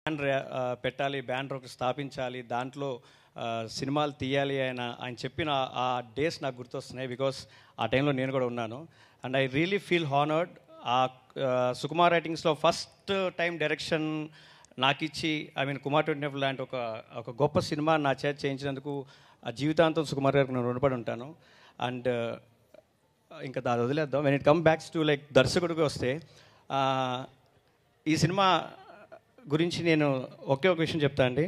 Ban పెట్టాలి, ban ఒకటి స్థాపించాలి, దాంట్లో సినిమాలు తీయాలి ఆయన చెప్పిన ఆ డేస్ నాకు గుర్తొస్తున్నాయి. బికాస్ ఆ టైంలో నేను కూడా ఉన్నాను. And I really feel honoured. ఆ సుకుమార్ రైటింగ్స్లో ఫస్ట్ టైం డైరెక్షన్ నాకు ఇచ్చి, ఐ మీన్ కుమార్ 25 లాంటి ఒక గొప్ప సినిమా నా చేత చేయించినందుకు ఆ జీవితాంతం సుకుమార్ గారికి నేను రుణపడి ఉంటాను. అండ్ ఇంకా దాని వదిలేద్దాం. When it come backs to like దర్శకుడికి వస్తే, ఈ సినిమా గురించి నేను ఒకే ఒక విషయం చెప్తా అండి.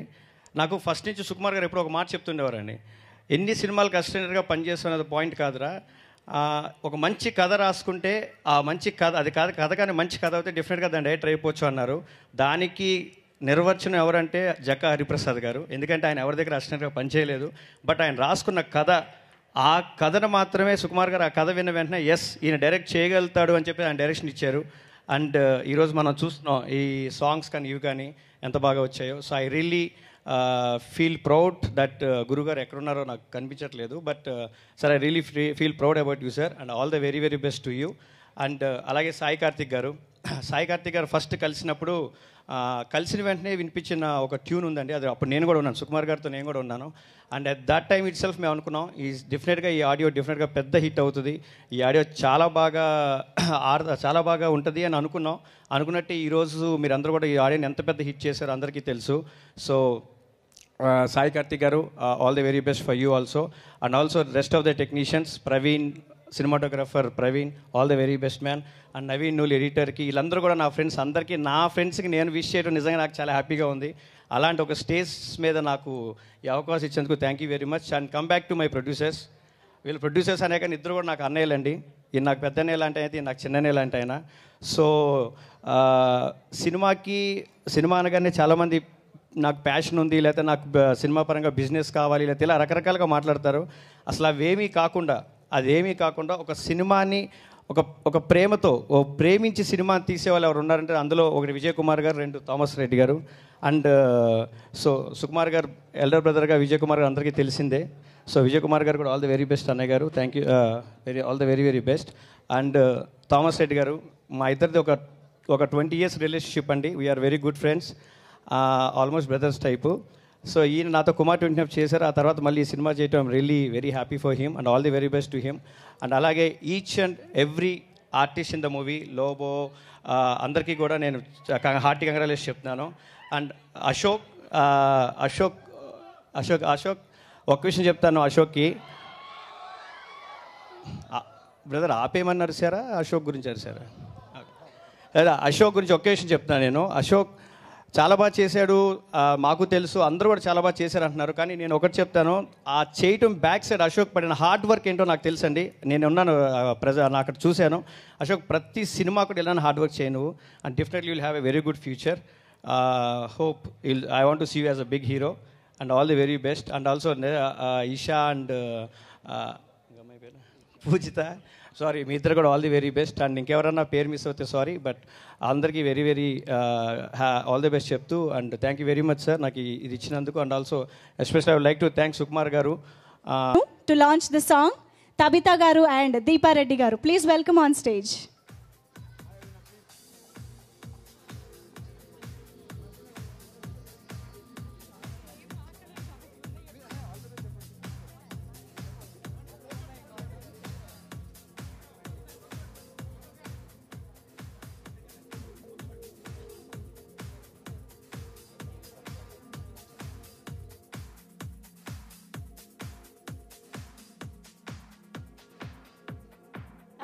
నాకు ఫస్ట్ నుంచి సుకుమార్ గారు ఎప్పుడు ఒక మాట చెప్తుండేవారండి, ఎన్ని సినిమాలకు అసిస్టెంట్గా పనిచేస్తున్నది పాయింట్ కాదురా, ఒక మంచి కథ రాసుకుంటే ఆ మంచి కథ, అది కథ కానీ మంచి కథ అయితే డెఫినెట్గా దాన్ని డైరెక్టర్ అయిపోవచ్చు అన్నారు. దానికి నిర్వచనం ఎవరంటే జక్క హరిప్రసాద్ గారు. ఎందుకంటే ఆయన ఎవరి దగ్గర అసిస్టెంట్గా పనిచేయలేదు. బట్ ఆయన రాసుకున్న కథ, ఆ కథను మాత్రమే సుకుమార్ గారు ఆ కథ విన్న వెంటనే ఎస్ ఈయన డైరెక్ట్ చేయగలుగుతాడు అని చెప్పి ఆయన డైరెక్షన్ ఇచ్చారు. అండ్ ఈరోజు మనం చూస్తున్నాం ఈ సాంగ్స్ కానీ ఇవి కానీ ఎంత బాగా వచ్చాయో. So I really feel proud that గురుగారు ఎక్కడున్నారో నాకు కనిపించట్లేదు. But sir I really feel proud about you sir, and all the very very best to you. And అలాగే సాయి కార్తిక్ గారు ఫస్ట్ కలిసినప్పుడు కలిసిన వెంటనే వినిపించిన ఒక ట్యూన్ ఉందండి. అది అప్పుడు నేను కూడా ఉన్నాను, సుకుమార్ గారితో నేను కూడా ఉన్నాను. And at that time it self మేము అనుకున్నాం డెఫినెట్గా ఈ ఆడియో డెఫినెట్గా పెద్ద హిట్ అవుతుంది, ఈ ఆడియో చాలా బాగా ఉంటుంది అని అనుకున్నాం. అనుకున్నట్టు ఈరోజు మీరందరూ కూడా ఈ ఆడియోని ఎంత పెద్ద హిట్ చేశారో అందరికీ తెలుసు. సో సాయి కార్తిక్ గారు, all the very best for you also. And also rest of the technicians, Praveen cinematographer Praveen, all the very best man. And Naveen Nool ఎడిటర్కి, వీళ్ళందరూ కూడా నా ఫ్రెండ్స్ అందరికీ, నా ఫ్రెండ్స్కి నేను విష్ చేయడం నిజంగా నాకు చాలా హ్యాపీగా ఉంది. అలాంటి ఒక స్టేజ్ మీద నాకు ఈ అవకాశం ఇచ్చేందుకు thank you very much. And come back to my producers. వీళ్ళు ప్రొడ్యూసర్స్ అనే కానీ ఇద్దరు కూడా నాకు అన్నయ్యలండి. ఈయన నాకు పెద్ద అన్నయ్య లాంటి అయితే, నాకు చిన్న అన్నయ్య లాంటి ఆయన. సో సినిమా అనగానే చాలామంది నాకు ప్యాషన్ ఉంది, లేకపోతే నాకు సినిమా పరంగా బిజినెస్ కావాలి, లేకపోతే ఇలా రకరకాలుగా మాట్లాడతారు. అసలు అదేమీ కాకుండా ఒక సినిమాని ఒక ప్రేమతో ప్రేమించి సినిమాని తీసేవాళ్ళు ఎవరు ఉన్నారంటే అందులో ఒకటి విజయ్ కుమార్ గారు, రెండు థామస్ రెడ్డి గారు. అండ్ సో సుకుమార్ గారు ఎల్డర్ బ్రదర్గా విజయ్ కుమార్ గారు అందరికీ తెలిసిందే. సో విజయ్ కుమార్ గారు కూడా ఆల్ ది వెరీ బెస్ట్ అన్నయ్య గారు, thank you, all the very very best. And Thomas Reddy గారు, మా ఇద్దరిది ఒక 20 years రిలేషన్షిప్ అండి. We are very good friends, almost brothers type. So ఈయన నాతో కుమార్ 25 చేశారు. ఆ తర్వాత మళ్ళీ ఈ సినిమా చేయటం really very happy for him, and all the very best to him. And అలాగే each and every artist in the movie, Lobo అందరికీ కూడా నేను హార్టీ కంగ్రాచులేషన్స్ చెప్తున్నాను. అండ్ అశోక్ ఒక విషయం చెప్తాను అశోక్కి. బ్రదర్ ఆపేయమన్నారు సారా, అశోక్ గురించి అరిసారా? లేదా అశోక్ గురించి ఒకే విషయం చెప్తున్నాను నేను. అశోక్ చాలా బాగా చేశాడు, మాకు తెలుసు, అందరూ కూడా చాలా బాగా చేశారు అంటున్నారు. కానీ నేను ఒకటి చెప్తాను, ఆ చేయటం బ్యాక్ సైడ్ అశోక్ పడిన హార్డ్ వర్క్ ఏంటో నాకు తెలుసు అండి. నేను ఉన్నాను నా అక్కడ చూశాను. అశోక్ ప్రతి సినిమా కూడా ఇలానే హార్డ్ వర్క్ చేయను, and definitely will have a very good future. Hope I want to see you as a big hero, and all the very best. And also Esha and Poojitha, sorry, మీ ఇద్దరు కూడా all the very best. And ఇంకెవరన్నా పేరు miss అవుతే sorry, but అందరికీ very very all the best చెప్తూ. And thank you very much sir నాకు ఇది ఇచ్చినందుకు. And also especially I would like to thank Sukumar గారు. To launch the song Tabitha గారు అండ్ దీపారెడ్డి గారు, please welcome on stage.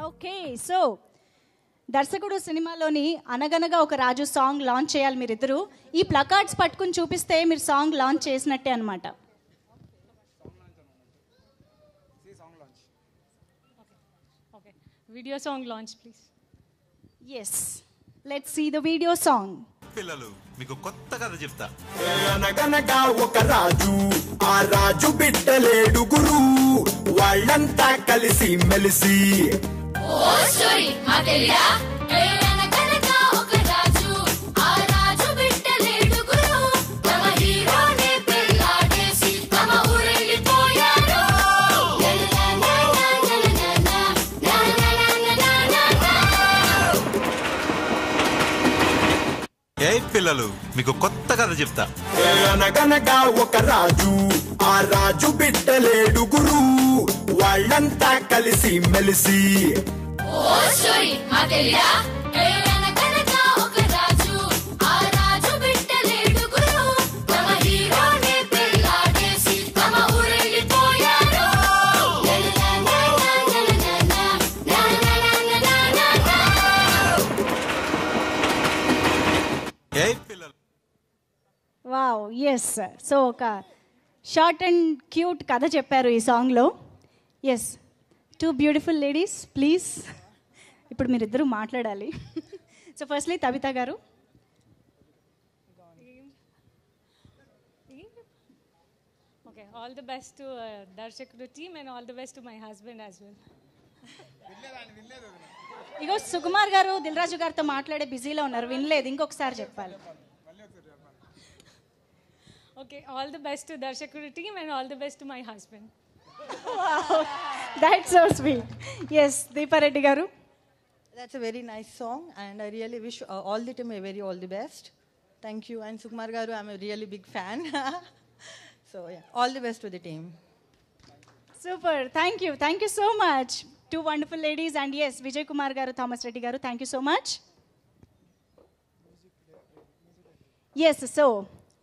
Okay, so దర్శకుడు సినిమాలోని అనగనగా ఒక రాజు సాంగ్ లాంచ్ చేయాలి మీరిద్దరు. ఈ ప్లకార్డ్స్ పట్టుకుని చూపిస్తే మీరు సాంగ్ లాంచ్ చేసినట్టే అనమాట. Video song launch please. Yes, let's see the video song. పిల్లలు మీకు కొత్త కథ చెప్తా. అనగనగా ఒక రాజు, ఆ రాజు బిడ్డలేడుగురు, వాళ్ళంతా కలిసి మెలిసి ఏ పిల్ల పిల్లలు మీకు కొత్త కథ చెప్తా. అనగనగా ఒక రాజు, ఆ రాజు బిడ్డలేడుగురు, వాళ్ళంతా కలిసి మెలిసి. Wow, yes. సో ఒక షార్ట్ అండ్ క్యూట్ కథ చెప్పారు ఈ సాంగ్లో. Yes, 2 beautiful ladies please. ఇప్పుడు మీరిద్దరూ మాట్లాడాలి. సో ఫస్ట్లీ తబితా గారు. Okay, all the best to Darshakuru team and all the best to my husband as well. ఇగో సుకుమార్ గారు దిల్ రాజు గారితో మాట్లాడే బిజీలో ఉన్నారు, వినలేదు, ఇంకొకసారి చెప్పాలి. Okay, all the best to Darshakuru team and all the best to my husband. Wow, that's so sweet. Yes, Deepa Reddy garu. That's a very nice song and I really wish all the team all the best. Thank you. And Sukumar garu, I'm a really big fan. So yeah, all the best to the team. Super, thank you so much. 2 wonderful ladies and yes, Vijay Kumar garu, Thomas Reddy garu, thank you so much. Yes, so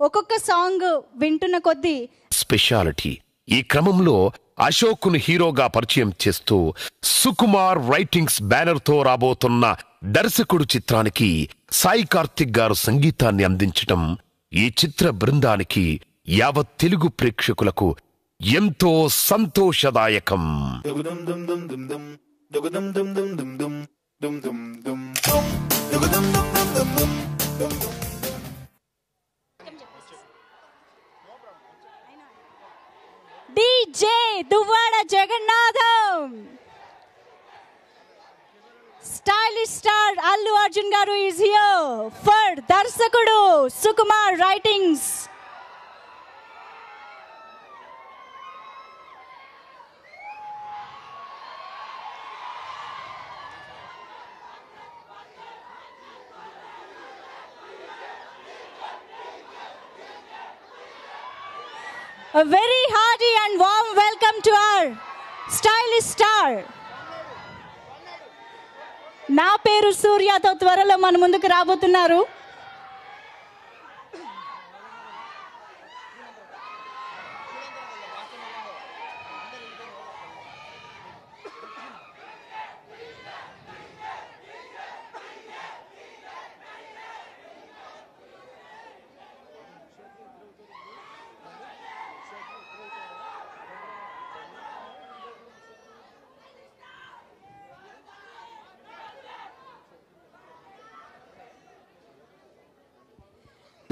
ఒక్కొక్క song వింటున్న కొద్దీ speciality. ఈ క్రమంలో అశోక్ను హీరోగా పరిచయం చేస్తూ Sukumar writings banner తో రాబోతున్న దర్శకుడు చిత్రానికి సాయి కార్తిక్ గారు సంగీతాన్ని అందించటం ఈ చిత్ర బృందానికి యావత్ తెలుగు ప్రేక్షకులకు ఎంతో సంతోషదాయకం. DJ Duvada Jagannathan, stylish star Allu Arjun garu is here for Darsakudu Sukumar Writings. A very hearty and warm welcome to our stylish star. నా పేరు సూర్యతో త్వరలో మన ముందుకు రాబోతున్నారు.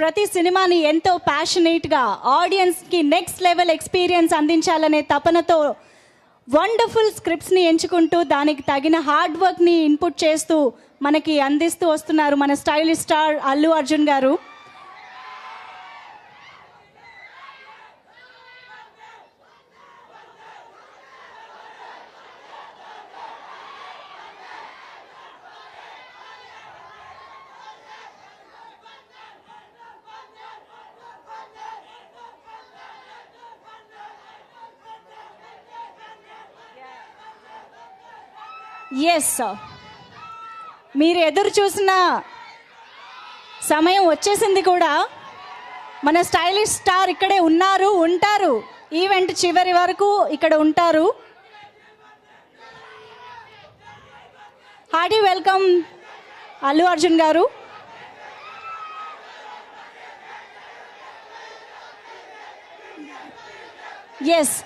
ప్రతి సినిమాని ఎంతో ప్యాషనేట్గా ఆడియన్స్కి నెక్స్ట్ లెవెల్ ఎక్స్పీరియన్స్ అందించాలనే తపనతో వండర్ఫుల్ స్క్రిప్ట్స్ని ఎంచుకుంటూ దానికి తగిన హార్డ్ వర్క్ని ఇన్పుట్ చేస్తూ మనకి అందిస్తూ వస్తున్నారు మన స్టైలిష్ స్టార్ అల్లు అర్జున్ గారు. ఎస్, మీరు ఎదురు చూసిన సమయం వచ్చేసింది కూడా. మన స్టైలిష్ స్టార్ ఇక్కడే ఉంటారు. ఈవెంట్ చివరి వరకు ఇక్కడ ఉంటారు. హార్టీ వెల్కమ్ అల్లు అర్జున్ గారు. ఎస్,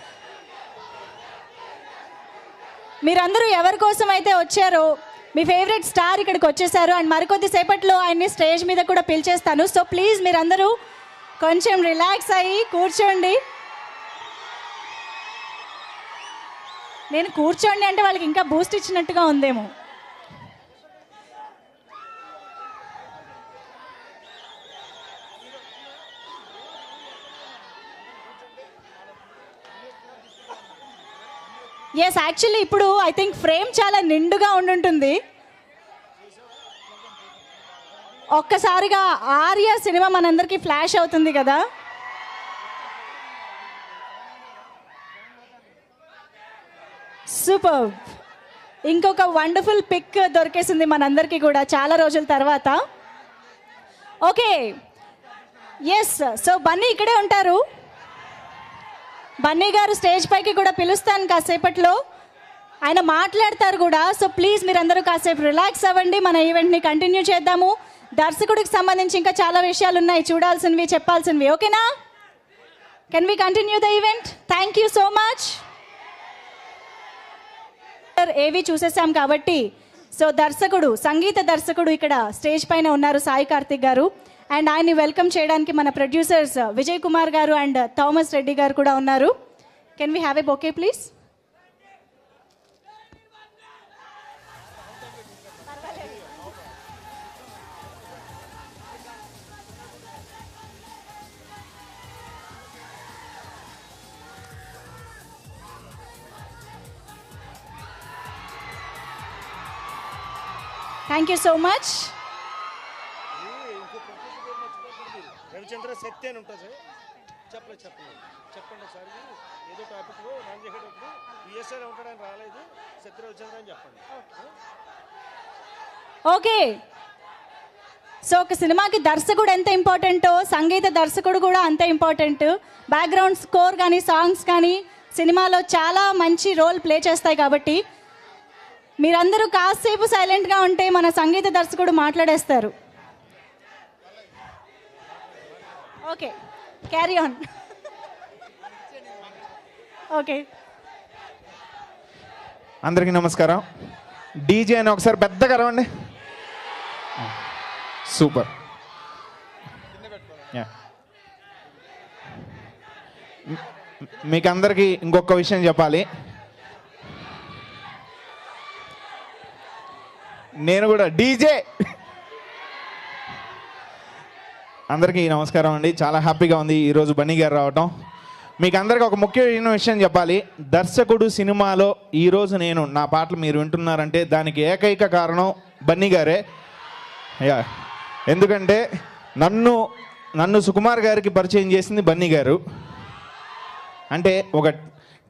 మీరందరూ ఎవరి కోసం అయితే వచ్చారో మీ ఫేవరెట్ స్టార్ ఇక్కడికి వచ్చేసారు. అండ్ మరికొద్ది సేపట్లో ఆయన్ని స్టేజ్ మీద కూడా పిలిచేస్తాను. సో ప్లీజ్ మీరందరూ కొంచెం రిలాక్స్ అయ్యి కూర్చోండి. నేను కూర్చోండి అంటే వాళ్ళకి ఇంకా బూస్ట్ ఇచ్చినట్టుగా ఉందేమో. ఎస్, యాక్చువల్లీ ఇప్పుడు ఐ థింక్ ఫ్రేమ్ చాలా నిండుగా ఉండుంటుంది. ఒక్కసారిగా ఆర్య సినిమా మనందరికీ ఫ్లాష్ అవుతుంది కదా. సూపర్. ఇంకొక వండర్ఫుల్ పిక్ దొరికేసింది మనందరికీ కూడా చాలా రోజుల తర్వాత. Okay, yes. సో బన్నీ ఇక్కడే ఉంటారు. బన్నీ గారు స్టేజ్ పైకి కూడా పిలుస్తాను కాసేపట్లో, ఆయన మాట్లాడతారు కూడా. సో ప్లీజ్ మీరందరూ కాసేపు రిలాక్స్ అవ్వండి, మన ఈవెంట్ని కంటిన్యూ చేద్దాము. దర్శకుడికి సంబంధించి ఇంకా చాలా విషయాలు ఉన్నాయి, చూడాల్సినవి, చెప్పాల్సినవి. ఓకేనా? Can we continue the event? Thank you so much. ఏవి చూసేసాం కాబట్టి, సో దర్శకుడు, సంగీత దర్శకుడు ఇక్కడ స్టేజ్ పైన ఉన్నారు, సాయి కార్తిక్ గారు. అండ్ ఆయన్ని వెల్కమ్ చేయడానికి మన ప్రొడ్యూసర్స్ విజయ్ కుమార్ గారు అండ్ థామస్ రెడ్డి గారు కూడా ఉన్నారు. Can we have a bouquet please? Thank you so much. Ravichandra Shakti అని ఉంటుంది సార్. చెప్పండి సార్, ఏదో టాపిక్లో రన్ చేసేటప్పుడు ఈఎస్ఆర్ ఉంటాడని రాలేదు, శక్తి రవిచంద్ర అని చెప్పండి. ఓకే. సో ఒక సినిమాకి దర్శకుడు ఎంత ఇంపార్టెంటో సంగీత దర్శకుడు కూడా అంతే ఇంపార్టెంట్. బ్యాక్గ్రౌండ్ స్కోర్ కానీ సాంగ్స్ కానీ సినిమాలో చాలా మంచి రోల్ ప్లే చేస్తాయి. కాబట్టి మీరందరూ కాసేపు సైలెంట్గా ఉంటే మన సంగీత దర్శకుడు మాట్లాడేస్తారు. Okay, carry on. ఓకే, అందరికీ నమస్కారం. డీజే అని ఒకసారి పెద్దగా రవండి. సూపర్. మీకు అందరికీ ఇంకొక విషయం చెప్పాలి. నేను కూడా డీజే. అందరికీ నమస్కారం అండి. చాలా హ్యాపీగా ఉంది ఈరోజు బన్నీ గారు రావటం. మీకు అందరికీ ఒక ముఖ్యమైన విషయం చెప్పాలి. దర్శకుడు సినిమాలో ఈరోజు నేను నా పాటలు మీరు వింటున్నారంటే దానికి ఏకైక కారణం బన్నీ గారే. ఎందుకంటే నన్ను సుకుమార్ గారికి పరిచయం చేసింది బన్నీ గారు. అంటే ఒక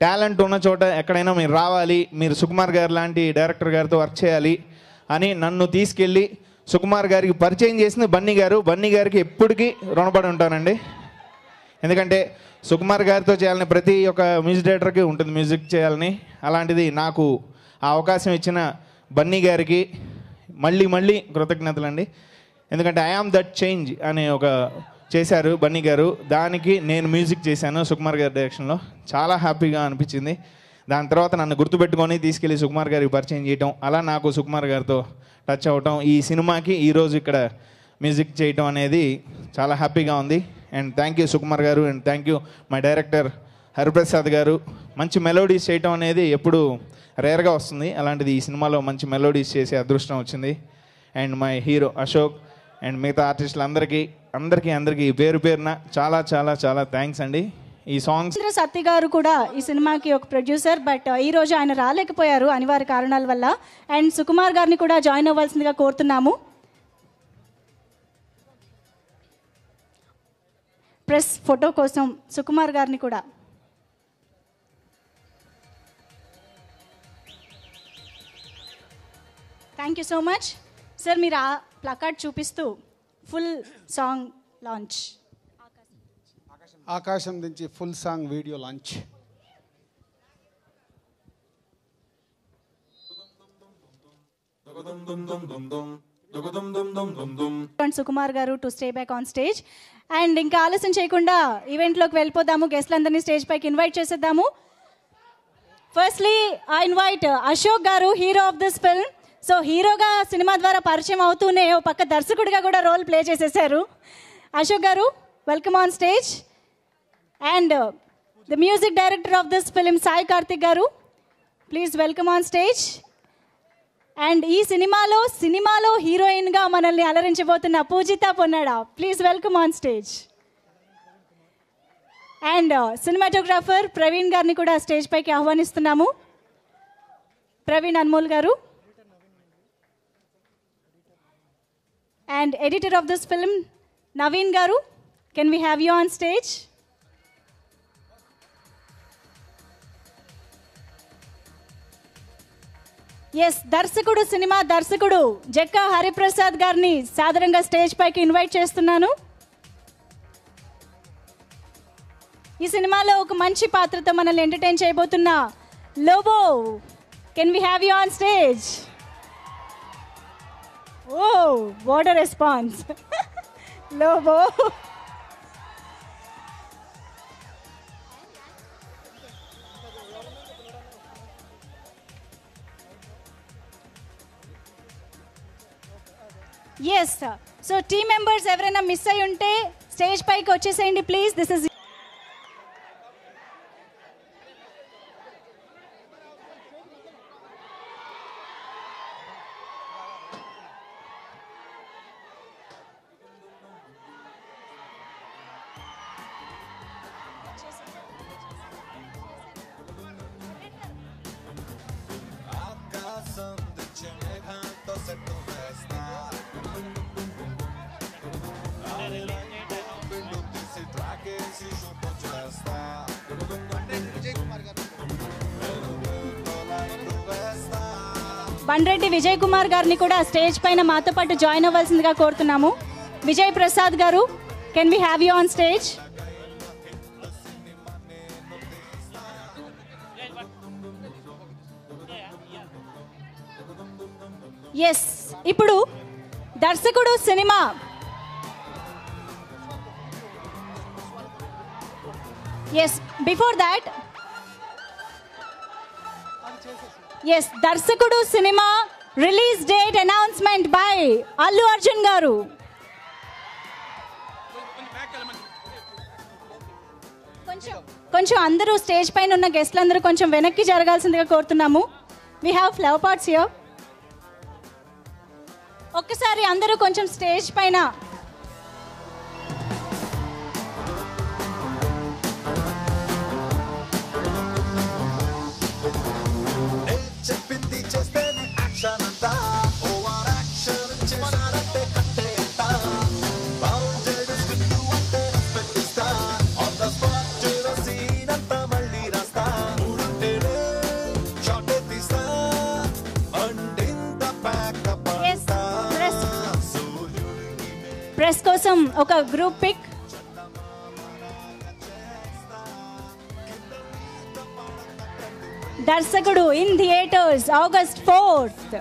టాలెంట్ ఉన్న చోట ఎక్కడైనా మీరు రావాలి, మీరు సుకుమార్ గారు లాంటి డైరెక్టర్ గారితో వర్క్ చేయాలి అని నన్ను తీసుకెళ్ళి సుకుమార్ గారికి పరిచయం చేసింది బన్నీ గారు. బన్నీ గారికి ఎప్పటికీ రుణపడి ఉంటానండి. ఎందుకంటే సుకుమార్ గారితో చేయాలని ప్రతి ఒక్క మ్యూజిక్ డైరెక్టర్కి ఉంటుంది, మ్యూజిక్ చేయాలని. అలాంటిది నాకు ఆ అవకాశం ఇచ్చిన బన్నీ గారికి మళ్ళీ కృతజ్ఞతలండి. ఎందుకంటే ఐ ఆమ్ దట్ చేంజ్ అనే ఒక చేశారు బన్నీ గారు, దానికి నేను మ్యూజిక్ చేశాను సుకుమార్ గారి డైరెక్షన్లో. చాలా హ్యాపీగా అనిపించింది. దాని తర్వాత నన్ను గుర్తుపెట్టుకొని తీసుకెళ్ళి సుకుమార్ గారికి పరిచయం చేయటం, అలా నాకు సుకుమార్ గారితో టచ్ అవ్వటం, ఈ సినిమాకి ఈరోజు ఇక్కడ మ్యూజిక్ చేయటం అనేది చాలా హ్యాపీగా ఉంది. అండ్ థ్యాంక్ యూ సుకుమార్ గారు, and thank you my director Hariprasad గారు. మంచి మెలోడీస్ చేయటం అనేది ఎప్పుడు రేర్గా వస్తుంది, అలాంటిది ఈ సినిమాలో మంచి మెలోడీస్ చేసే అదృష్టం వచ్చింది. And my hero Ashok and మిగతా ఆర్టిస్టులు పేరు పేరున చాలా చాలా చాలా థ్యాంక్స్ అండి. ఈ సాంగ్స్ సత్య గారు కూడా ఈ సినిమాకి ఒక ప్రొడ్యూసర్, బట్ ఈ రోజు ఆయన రాలేకపోయారు అనివార్య కారణాల వల్ల. అండ్ సుకుమార్ గారిని కూడా జాయిన్ అవ్వాల్సిందిగా కోరుతున్నాము. ప్రెస్ ఫోటో కోసం సుకుమార్ గారిని కూడా. Thank you so much sir. మీరు ఆ ప్లకార్డ్ చూపిస్తూ ఫుల్ సాంగ్ లాంచ్. ఆకాశం నుంచి full song video launch. Sukumar గారు to stay back on stage. And ఇంకా ఆలస్యం చేయకుండా ఈవెంట్లోకి వెళ్ళిపోదాము. గెస్ట్లందరినీ స్టేజ్ పైకి ఇన్వైట్ చేసేద్దాము. ఫస్ట్లీ ఐ ఇన్వైట్ అశోక్ గారు, hero of this film. So హీరోగా సినిమా ద్వారా పరిచయం అవుతూనే ఓ పక్క దర్శకుడిగా కూడా రోల్ ప్లే చేసేసారు. అశోక్ గారు, welcome on stage. And the music director of this film Sai Karthik గారు, please welcome on stage. And ఈ సినిమాలో హీరోయిన్గా మనల్ని అలరించబోతున్న Poojitha Ponnada, please welcome on stage. And cinematographer Praveen గారిని కూడా స్టేజ్ పైకి ఆహ్వానిస్తున్నాము. ప్రవీణ్ అన్మోల్ గారు. and editor of this film, Naveen Garu. Can we have you on stage? Yes, దర్శకుడు సినిమా దర్శకుడు జక్కా హరిప్రసాద్ గారిని సాదరంగా స్టేజ్ పైకి ఇన్వైట్ చేస్తున్నాను. ఈ సినిమాలో ఒక మంచి పాత్రతో మనల్ని ఎంటర్టైన్ చేయబోతున్న Lobo, can we have you on stage? Oh what a response. Lobo. Yes, so team members ఎవరైనా మిస్ అయి ఉంటే స్టేజ్ పైకి వచ్చేసేయండి please. This is Bandreddi Vijay Kumar గారిని కూడా స్టేజ్ పైన మాతో పాటు జాయిన్ అవ్వాల్సిందిగా కోరుతున్నాము. విజయ్ ప్రసాద్ గారు, can we have you on stage? Yes, ఇప్పుడు Darshakudu cinema yes before that yes Darshakudu cinema release date announcement by Allu Arjun గారు. కొంచెం అందరూ స్టేజ్ పైన ఉన్న గెస్ట్లు అందరూ కొంచెం వెనక్కి జరగాల్సిందిగా కోరుతున్నాము. We have flower pots here. ఒక్కసారి అందరూ కొంచెం స్టేజ్ పైన ప్రెస్ కోసం ఒక గ్రూప్ పిక్. దర్శకుడు in theatres August 4th.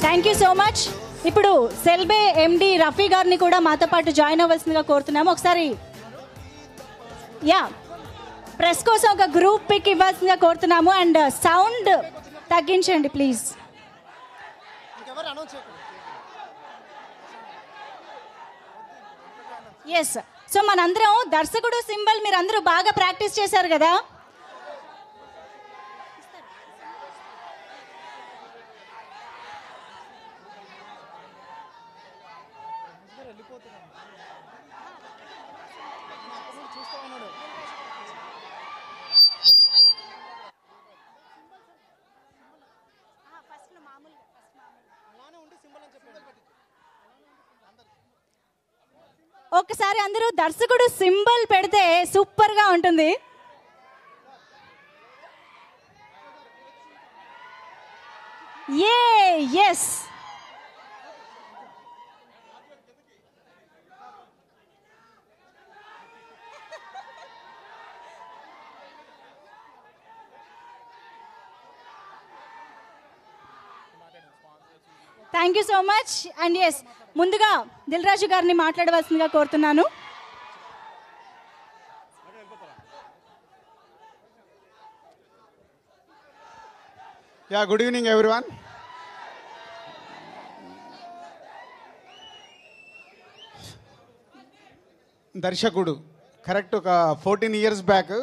Thank you so much. ఇప్పుడు సెల్బే ఎండి రఫీ గారిని కూడా మాతో పాటు జాయిన్ అవ్వాల్సిందిగా కోరుతున్నాము. ఒకసారి ప్రెస్ కోసం ఒక గ్రూప్ పిక్ ఇవ్వాల్సిందిగా కోరుతున్నాము. అండ్ సౌండ్ తగ్గించండి ప్లీజ్. ఎస్, సో మనందరం దర్శకుడు సింబల్ మీరు అందరూ బాగా ప్రాక్టీస్ చేశారు కదా. ఒక్కసారి అందరూ దర్శకుడు సింబల్ పెడితే సూపర్ గా ఉంటుంది. Yes, thank you so much. And yes, ముందుగా దిల్ రాజు గారిని మాట్లాడవలసిందిగా కోరుతున్నాను. Yeah, good evening everyone. దర్శకుడు కరెక్ట్ ఒక 14 ఇయర్స్ బ్యాక్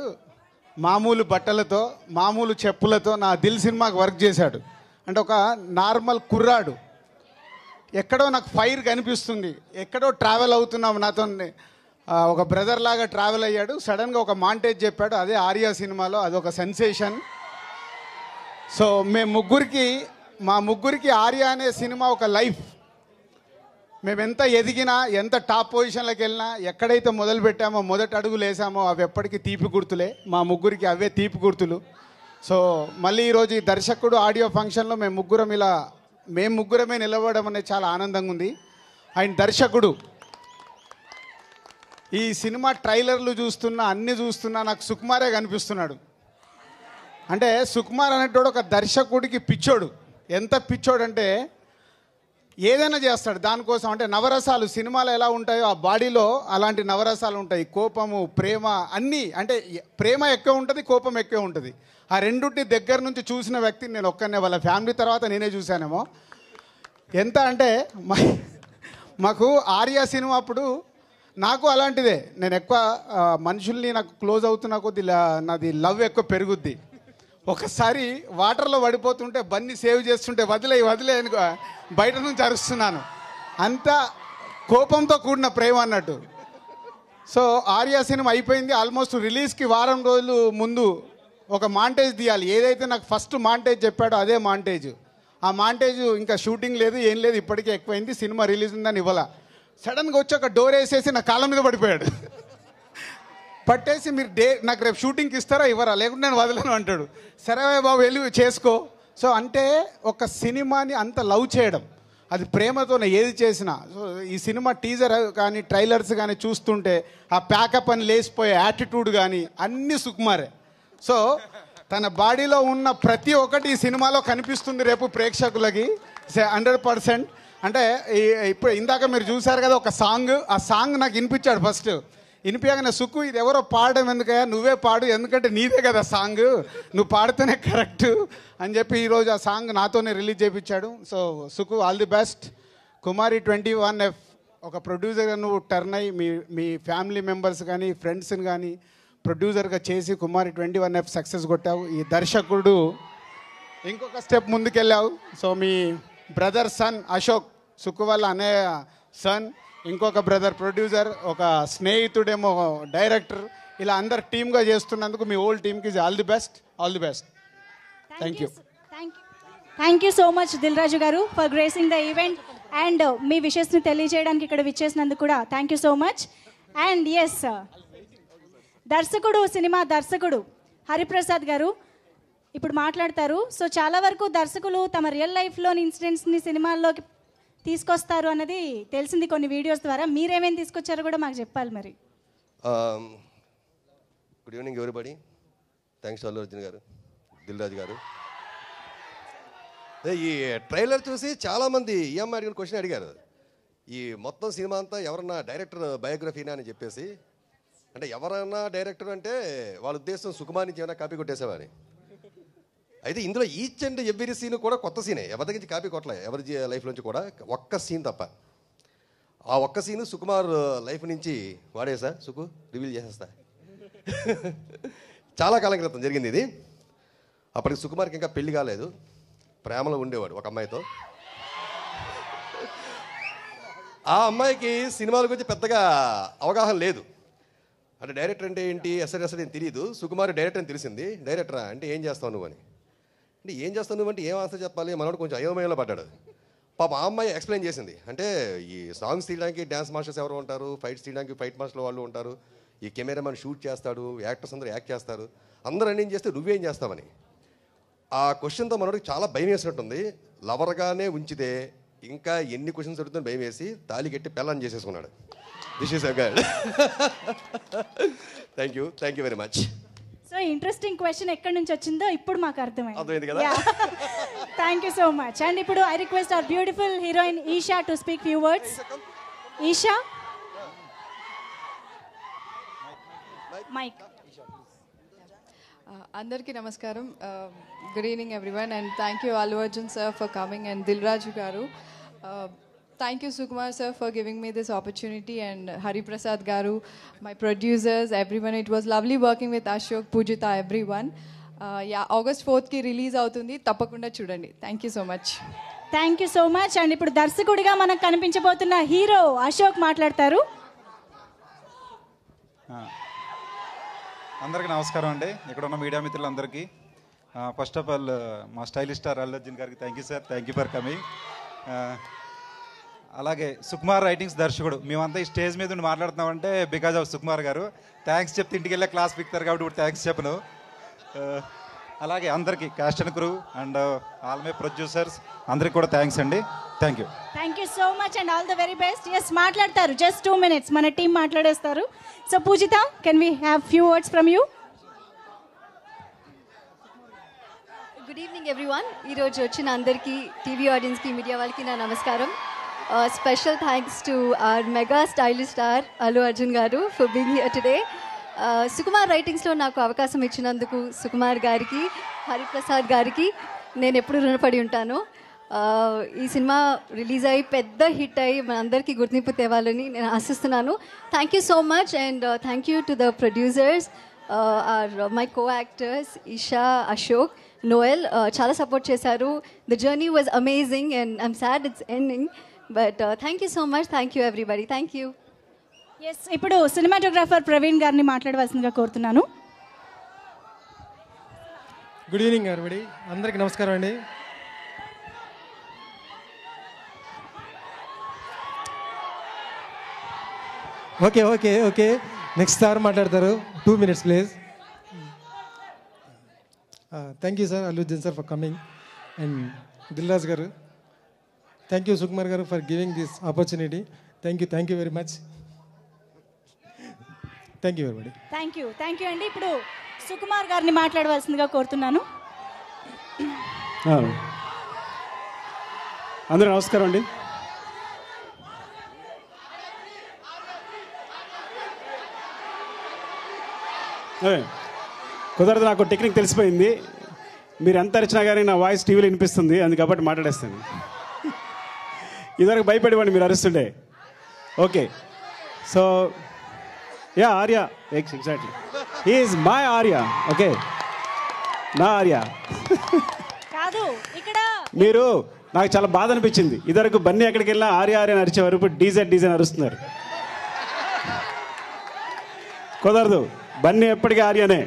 మామూలు బట్టలతో మామూలు చెప్పులతో నా దిల్ సినిమాకి వర్క్ చేశాడు. అంటే ఒక నార్మల్ కుర్రాడు, ఎక్కడో నాకు ఫైర్ కనిపిస్తుంది, ఎక్కడో ట్రావెల్ అవుతున్నాం, నాతో ఒక బ్రదర్ లాగా ట్రావెల్ అయ్యాడు. సడన్గా ఒక మాంటేజ్ చెప్పాడు, అదే ఆర్యా సినిమాలో, అదొక సెన్సేషన్. సో మా ముగ్గురికి ఆర్యా అనే సినిమా ఒక లైఫ్. మేము ఎంత ఎదిగినా, ఎంత టాప్ పొజిషన్లోకి వెళ్ళినా, ఎక్కడైతే మొదలు పెట్టామో, మొదటి అడుగులు వేసామో, అవి ఎప్పటికీ తీపి గుర్తులే. మా ముగ్గురికి అవే తీపి గుర్తులు. సో మళ్ళీ ఈరోజు ఈ దర్శకుడు ఆడియో ఫంక్షన్లో మేము ముగ్గురమే నిలబడడం అనేది చాలా ఆనందంగా ఉంది. అండ్ దర్శకుడు ఈ సినిమా ట్రైలర్లు అన్నీ చూస్తున్నా నాకు సుకుమారే కనిపిస్తున్నాడు. అంటే సుకుమార్ అనేటోడు ఒక దర్శకుడికి పిచ్చోడు. ఎంత పిచ్చోడు అంటే ఏదైనా చేస్తాడు దానికోసం. అంటే నవరసాలు సినిమాలు ఎలా ఉంటాయో ఆ బాడీలో అలాంటి నవరసాలు ఉంటాయి. కోపము, ప్రేమ అన్నీ. అంటే ప్రేమ ఎక్కువ ఉంటుంది, కోపం ఎక్కువ ఉంటుంది. ఆ రెండుటి దగ్గర నుంచి చూసిన వ్యక్తిని నేను ఒక్కనే, వాళ్ళ ఫ్యామిలీ తర్వాత నేనే చూశానేమో. ఎంత అంటే మాకు ఆర్యా సినిమా అప్పుడు నాకు అలాంటిదే. నేను ఎక్కువ మనుషుల్ని నాకు క్లోజ్ అవుతున్నా కొద్ది నాది లవ్ ఎక్కువ పెరుగుద్ది. ఒకసారి వాటర్లో పడిపోతుంటే బన్నీ సేవ్ చేస్తుంటే వదిలే అని బయట నుంచి అరుస్తున్నాను. అంత కోపంతో కూడిన ప్రేమ అన్నట్టు. సో ఆర్యా సినిమా అయిపోయింది. ఆల్మోస్ట్ రిలీజ్కి వారం రోజులు ముందు ఒక మాంటేజ్ తీయాలి. ఏదైతే నాకు ఫస్ట్ మాంటేజ్ చెప్పాడో అదే మాంటేజ్. ఆ మాంటేజ్ ఇంకా షూటింగ్ లేదు, ఏం లేదు, ఇప్పటికే ఎక్కువైంది. సినిమా రిలీజ్ ఉందని ఇవ్వాల. సడన్గా వచ్చి ఒక డోర్ వేసేసి నా కాళ్ళ మీద పడిపోయాడు. పట్టేసి మీరు నాకు రేపు షూటింగ్కి ఇస్తారా ఇవ్వరా, లేకుంటే నేను వదలను అంటాడు. సరే బాబు వెళ్ళి చేసుకో. సో అంటే ఒక సినిమాని అంత లవ్ చేయడం, అది ప్రేమతోనే ఏది చేసినా. సో ఈ సినిమా టీజర్ కానీ ట్రైలర్స్ కానీ చూస్తుంటే ఆ ప్యాకప్ అని లేచిపోయే యాటిట్యూడ్ కానీ అన్నీ సుకుమారే. సో తన బాడీలో ఉన్న ప్రతి ఒక్కటి ఈ సినిమాలో కనిపిస్తుంది రేపు ప్రేక్షకులకి 100%. అంటే ఇప్పుడు ఇందాక మీరు చూశారు కదా ఒక సాంగ్, ఆ సాంగ్ నాకు వినిపించాడు ఫస్ట్. వినిపించగానే సుక్కు ఇది ఎవరో పాడడం ఎందుకయ్యా, నువ్వే పాడు, ఎందుకంటే నీదే కదా సాంగ్, నువ్వు పాడితేనే కరెక్ట్ అని చెప్పి ఈరోజు ఆ సాంగ్ నాతోనే రిలీజ్ చేయించాడు. So Sukku all the best. Kumari 21F ఒక ప్రొడ్యూసర్గా నువ్వు టర్న్ అయ్యి మీ ఫ్యామిలీ మెంబర్స్ కానీ ఫ్రెండ్స్ని కానీ ప్రొడ్యూసర్గా చేసి కుమారి 21F సక్సెస్ కొట్టావు. ఈ దర్శకుడు ఇంకొక స్టెప్ ముందుకెళ్ళావు. సో మీ బ్రదర్ సన్ అశోక్, సుక్కు వాళ్ళ అన్నయ్య సన్, ఇంకొక బ్రదర్ ప్రొడ్యూసర్, ఒక స్నేహితుడేమో డైరెక్టర్, ఇలా అందరు టీమ్గా చేస్తున్నందుకు మీ ఓల్డ్ టీమ్కి all the best. Thank you. Thank you so much Dil Raju గారు for gracing the event and మీ విషెస్ని తెలియజేయడానికి ఇక్కడ విచ్చేసినందుకు కూడా thank you so much. And yes, cinema దర్శకుడు హరిప్రసాద్ గారు ఇప్పుడు మాట్లాడతారు. సో చాలా వరకు దర్శకులు తమ రియల్ లైఫ్లోని ఇన్సిడెంట్స్ని సినిమాల్లోకి తీసుకొస్తారు అన్నది తెలిసింది కొన్ని వీడియోస్ ద్వారా. మీరేమేమి తీసుకొచ్చారో కూడా మాకు చెప్పాలి మరి. Good evening everybody. Thanks Allu Arjun గారు, దిల్ రాజు గారు. ఈ ట్రైలర్ చూసి చాలామంది ఈఎంఐ అడిగిన క్వశ్చన్ అడిగారు, ఈ మొత్తం సినిమా అంతా ఎవరన్నా డైరెక్టర్ బయోగ్రఫీనా అని చెప్పేసి. అంటే ఎవరన్నా డైరెక్టర్ అంటే వాళ్ళ ఉద్దేశం సుకుమార్ నుంచి ఏమైనా కాపీ కొట్టేసేవాని. అయితే ఇందులో ఈచ్ అండ్ ఎవ్రీ సీన్ కూడా కొత్త సీనే, ఎవరి దగ్గర నుంచి కాపీ కొట్టలే, ఎవరి లైఫ్ నుంచి కూడా ఒక్క సీన్ తప్ప. ఆ ఒక్క సీన్ సుకుమార్ లైఫ్ నుంచి వాడేసా, సుకు రివీల్ చేసేస్తా. చాలా కాలం క్రితం జరిగింది ఇది. అప్పటికి సుకుమార్కి ఇంకా పెళ్లి కాలేదు, ప్రేమలో ఉండేవాడు ఒక అమ్మాయితో. ఆ అమ్మాయికి సినిమాల గురించి పెద్దగా అవగాహన లేదు. అంటే డైరెక్టర్ అంటే ఏంటి, ఎస్ఆర్ఎస్ అని తెలియదు. సుకుమార్ డైరెక్టర్ అని తెలిసింది. డైరెక్టరా అంటే ఏం చేస్తావు నువ్వు అని. అంటే ఏం చేస్తావు నువ్వు అంటే ఏం ఆన్సర్ చెప్పాలి, మనోడు కొంచెం అయోమయంలో పడ్డాడు. పాప ఆ అమ్మాయి ఎక్స్ప్లెయిన్ చేసింది. అంటే ఈ సాంగ్స్ తీయడానికి డ్యాన్స్ మాస్టర్స్ ఎవరు ఉంటారు, ఫైట్స్ తీయడానికి ఫైట్ మాస్టర్లు వాళ్ళు ఉంటారు, ఈ కెమెరామెన్ షూట్ చేస్తాడు, యాక్టర్స్ అందరూ యాక్ట్ చేస్తారు, అందరూ అన్నీ చేస్తే నువ్వేం చేస్తావని. ఆ క్వశ్చన్తో మనోడికి చాలా భయం వేసినట్టుంది. లవర్గానే ఉంచితే ఇంకా ఎన్ని క్వశ్చన్స్ అడుగుతుందో భయం వేసి తాళి కట్టి పెళ్ళని చేసేసుకున్నాడు. This is a guide. Thank you very much. So interesting question ఎక్కడి నుంచి వచ్చిందో ఇప్పుడు మాకు అర్థమైంది కదా? Thank you so much. And ఇప్పుడు I request our beautiful heroine Esha to speak few words. Esha, mike. అందరికీ నమస్కారం. Good evening everyone and thank you Allu Arjun sir for coming and Dil Raju గారు. Thank you Sukumar sir for giving me this opportunity and Hari Prasad garu, my producers, everyone. It was lovely working with Ashok, Pujita, everyone. August 4th ki release avutundi, tappakunda chudandi. Thank you so much. Thank you so much. And ఇప్పుడు దర్శకుడిగా మనకు కనిపించబోతున్న hero Ashok మాట్లాడతారు. అందరికీ నమస్కారం అండి, ఇక్కడ ఉన్న media మిత్రులందరికీ. ఫస్ట్ ఆఫ్ ఆల్ మా స్టైలిష్ స్టార్ అల్లు అర్జున్ గారికి thank you sir, thank you for coming. అలాగే సుకుమార్ రైటింగ్స్ దర్శకుడు, మేమంతా ఈ స్టేజ్ మీద ఉండి మాట్లాడుతున్నామంటే బికాజ్ ఆఫ్ సుకుమార్ గారు. థ్యాంక్స్ చెప్తే ఇంటికి వెళ్ళే క్లాస్ పిక్తారు కాబట్టి ఇప్పుడు థ్యాంక్స్ చెప్పను. అలాగే అందరికీ cast and crew and all my producers అందరికి కూడా థ్యాంక్స్ అండి. Thank you. Thank you so much and all the very best. Yes, మాట్లాడతారు జస్ట్ 2 minutes, మన టీం మాట్లాడేస్తారు. So Poojitha, can we have few words from you? Good evening everyone. ఈరోజు వచ్చిన అందరికీ, TV ఆడియన్స్కి, మీడియా వాళ్ళకి నా నమస్కారం. Special thanks to our mega stylish star Allu Arjun గారు for being here today. Sukumar రైటింగ్స్లో నాకు అవకాశం ఇచ్చినందుకు సుకుమార్ గారికి, హరిప్రసాద్ గారికి నేను ఎప్పుడు రుణపడి ఉంటాను. ఈ సినిమా రిలీజ్ అయ్యి పెద్ద హిట్ అయ్యి మన అందరికీ గుర్తింపు తేవాలని నేను ఆశిస్తున్నాను. Thank you so much and thank you to the producers, my co actors Eesha, Ashok, Noel. చాలా సపోర్ట్ చేశారు. The journey was amazing and I'm sad it's ending, but thank you so much. Thank you everybody. Thank you. Yes, ఇప్పుడు cinematographer Praveen గారిని మాట్లాడవలసిందిగా కోరుతున్నాను. Good evening everybody, అందరికీ నమస్కారం అండి. Okay okay okay next sir మాట్లాడతారు. 2 minutes please. Thank you sir Allu Arjun sir for coming and Dil Raju గారు. Thank you Sukumar గారు for giving this opportunity. Thank you very much. Thank you everybody. Thank you అండి. ఇప్పుడు సుకుమార్ గారిని మాట్లాడవలసిందిగా కోరుతున్నాను. అందరూ నమస్కారం అండి. కుదరదు, నాకు టెక్నిక్ తెలిసిపోయింది. మీరు ఎంత అరిచినా కానీ నా వాయిస్ టీవీలో వినిపిస్తుంది, అందుకబట్టి మాట్లాడేస్తాను. ఇదివరకు భయపడేవాడిని మీరు అరుస్తుండే. Okay, so yeah, Arya exactly is my Arya. Okay, నా ఆర్య. కాదు, ఇక్కడ మీరు నాకు చాలా బాధ అనిపించింది. ఇదివరకు బన్నీ ఎక్కడికి వెళ్ళినా ఆర్య ఆర్య అని అరిచేవారు, ఇప్పుడు డీజెడ్ అరుస్తున్నారు. కుదరదు, బన్నీ ఎప్పటికీ ఆర్యనే.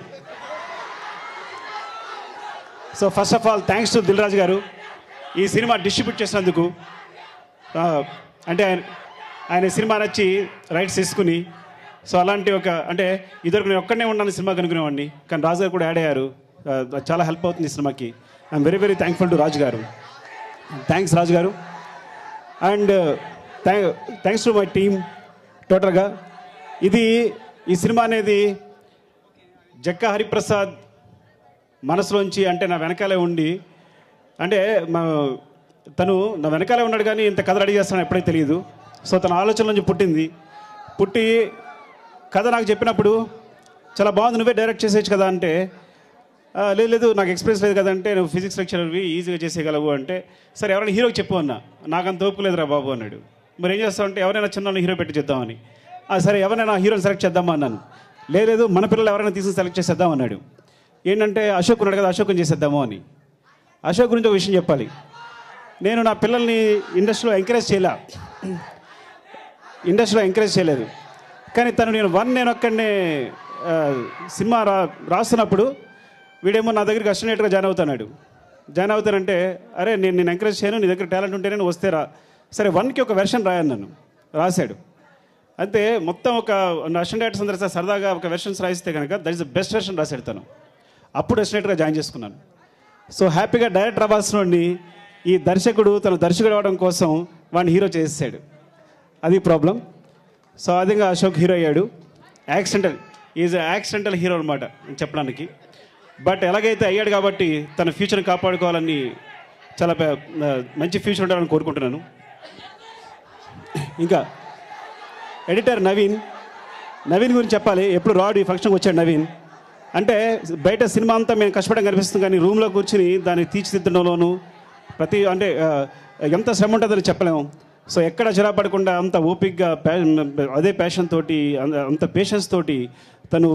So first of all thanks to Dil Raju గారు ఈ సినిమా డిస్ట్రిబ్యూట్ చేసినందుకు. అంటే ఆయన సినిమా నచ్చి రైట్స్ తీసుకుని, సో అలాంటి ఒక అంటే ఇద్దరు నేను ఒక్కడనే ఉన్నాను సినిమా కనుక్కునేవాడిని, కానీ రాజు గారు కూడా యాడ్ అయ్యారు. చాలా హెల్ప్ అవుతుంది ఈ సినిమాకి. I'm very very thankful to Raju గారు. థ్యాంక్స్ రాజు గారు. And thanks to my team టోటల్గా. ఈ సినిమా అనేది జక్క హరిప్రసాద్ మనసులోంచి, అంటే నా వెనకాలే ఉండి, అంటే తను నా వెనకాలే ఉన్నాడు కానీ ఇంత కథ రెడీ చేస్తాను ఎప్పుడైతే తెలియదు. సో తన ఆలోచన నుంచి పుట్టి కథ నాకు చెప్పినప్పుడు చాలా బాగుంది, నువ్వే డైరెక్ట్ చేసేయచ్చు కదా అంటే, లేదు నాకు ఎక్స్పీరియన్స్ లేదు కదంటే, నువ్వు ఫిజిక్స్ లెక్చరర్వి ఈజీగా చేసేయగలవు అంటే, సరే ఎవరైనా హీరోకి చెప్పు అన్నా. నాకంత ఓపిక లేదురా బాబు అన్నాడు. మరి ఏం చేస్తావు అంటే, ఎవరైనా చిన్న హీరో పెట్టి చేద్దామని. సరే ఎవరైనా హీరోని సెలెక్ట్ చేద్దామా అన్నాను. లేదు మన పిల్లలు ఎవరైనా తీసుకుని సెలెక్ట్ చేసేద్దాం అన్నాడు. ఏంటంటే అశోక్ ఉన్నాడు కదా, అశోక్ని చేసేద్దాము అని. అశోక్ గురించి ఒక విషయం చెప్పాలి. నేను నా పిల్లల్ని ఇండస్ట్రీలో ఎంకరేజ్ చేయలేదు, కానీ తను నేను ఒక్కడినే సినిమా రాస్తున్నప్పుడు వీడేమో నా దగ్గరికి అసిస్టెంట్గా జాయిన్ అవుతానంటే, అరే నేను ఎంకరేజ్ చేయను, నీ దగ్గర టాలెంట్ ఉంటేనే నువ్వు వస్తే రా. సరే 1కి ఒక వెర్షన్ రాయను నన్ను, రాశాడు. అయితే మొత్తం ఒక అసిస్టెంట్ డైరెక్టర్స్ అందరూ సరదాగా ఒక వెర్షన్స్ రాయిస్తే కనుక that is the best version రాశాడు తను. అప్పుడు అసిస్టెంట్గా జాయిన్ చేసుకున్నాను. సో హ్యాపీగా డైరెక్టర్ అవ్వాల్సిన వాడిని ఈ దర్శకుడు తను దర్శకుడు అవ్వడం కోసం వాడిని హీరో చేసేసాడు. అది ప్రాబ్లం. సో ఆ విధంగా అశోక్ హీరో అయ్యాడు. ఈజ్ యాక్సిడెంటల్ హీరో అనమాట చెప్పడానికి. బట్ ఎలాగైతే అయ్యాడు కాబట్టి తన ఫ్యూచర్ని కాపాడుకోవాలని చాలా మంచి ఫ్యూచర్ ఉండాలని కోరుకుంటున్నాను. ఇంకా ఎడిటర్ నవీన్ గురించి చెప్పాలి. ఎప్పుడు రాడు, ఈ ఫంక్షన్కి వచ్చాడు నవీన్. అంటే బయట సినిమా అంతా మేము కష్టపడడం కనిపిస్తుంది, కానీ రూమ్లో కూర్చుని దాన్ని తీర్చిదిద్దడంలోనూ అంటే ఎంత శ్రమ ఉంటుందని చెప్పలేము. సో ఎక్కడ చిరాపడకుండా అంత ఓపిక్గా అదే ప్యాషన్ తోటి అంత పేషెన్స్ తోటి తను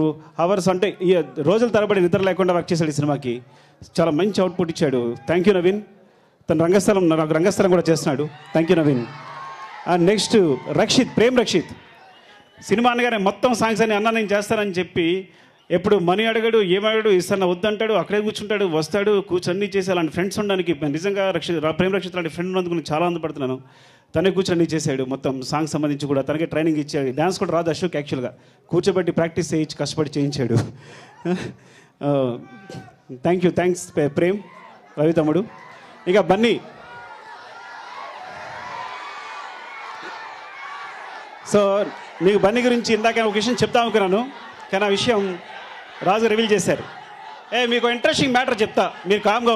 అవర్స్ అంటే రోజుల తరబడి నిద్ర లేకుండా వర్క్ చేశాడు ఈ సినిమాకి. చాలా మంచి అవుట్పుట్ ఇచ్చాడు. Thank you Naveen. తను రంగస్థలం కూడా చేస్తున్నాడు. Thank you Naveen. And next Prem Rakshit cinema అనగానే మొత్తం సాంగ్స్ అని అన్న నేను చేస్తానని చెప్పి ఎప్పుడు మనీ అడగడు, ఏమడగడు, ఇస్తాను వద్దంటాడు, అక్కడే కూర్చుంటాడు, వస్తాడు, కూర్చొని చేసి అలాంటి ఫ్రెండ్స్ ఉండడానికి నిజంగా ప్రేమ్ రక్షిత్ లాంటి ఫ్రెండ్ ఉన్నందుకు నేను చాలా ఆనందపడుతున్నాను. తనే కూర్చొని చేశాడు, మొత్తం సాంగ్ సంబంధించి కూడా తనకే ట్రైనింగ్ ఇచ్చాడు. డ్యాన్స్ కూడా రాదు అశోక్ యాక్చువల్గా, కూర్చోబెట్టి ప్రాక్టీస్ చేయించి కష్టపడి చేయించాడు. థ్యాంక్స్ ప్రేమ్, రవి తమ్ముడు. ఇక బన్నీ సో మీకు బన్నీ గురించి ఇందాక ఒక విషయం చెప్తా అనుకున్నాను, కానీ ఆ విషయం రాజు రివీల్ చేశారు. మీకు ఇంట్రెస్టింగ్ మ్యాటర్ చెప్తా, మీరు కామ్గా